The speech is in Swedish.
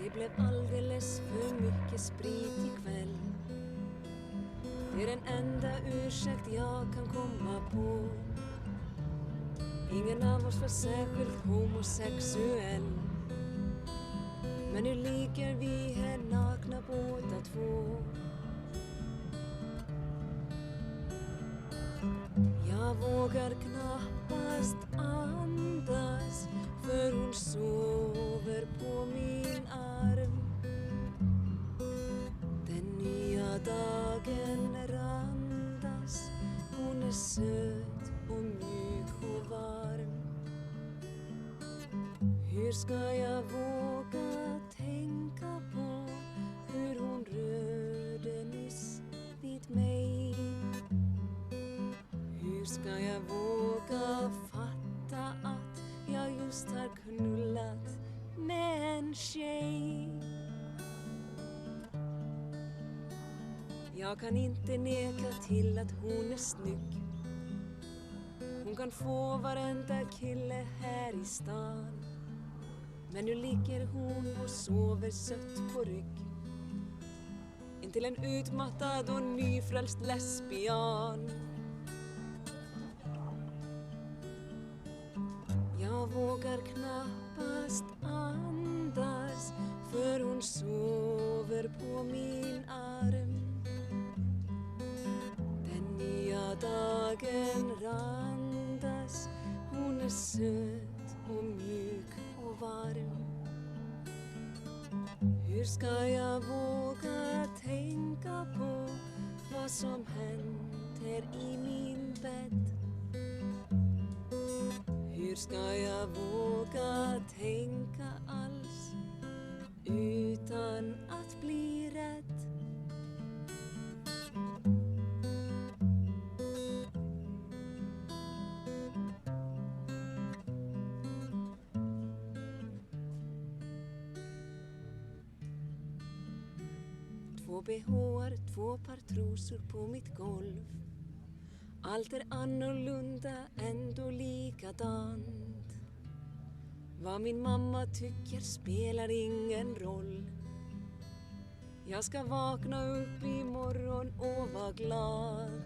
Det blev alldeles för mycket sprit ikväll. Det är den enda ursäkt jag kan komma på. Ingen av oss var särskilt homosexuell. Men nu ligger vi här nakna båda två. Jag vågar knappast andas, för hon sover på min arm. Den nya dagen randas, hon är söt och mjuk och varm. Hur ska jag våga tänka på hur hon rörde nyss vid mig? Hur ska jag våga fatta att jag just har knullat med en tjej? Jag kan inte neka till att hon är snygg. Hon kan få varenda kille här i stan. Men nu ligger hon och sover sött på rygg intill en utmattad och nyfrälst lesbian. Jag vågar knappast andas, för hon sover på min arm. Den nya dagen randas, hon är söt och mjuk och varm. Hur ska jag våga tänka på vad som hänt här i min bädd? Hur ska jag våga tänka alls utan att bli rädd? Två BH:ar, två par trosor på mitt golv. Allt är annorlunda, ändå likadant. Vad min mamma tycker spelar ingen roll. Jag ska vakna upp imorgon och vara glad.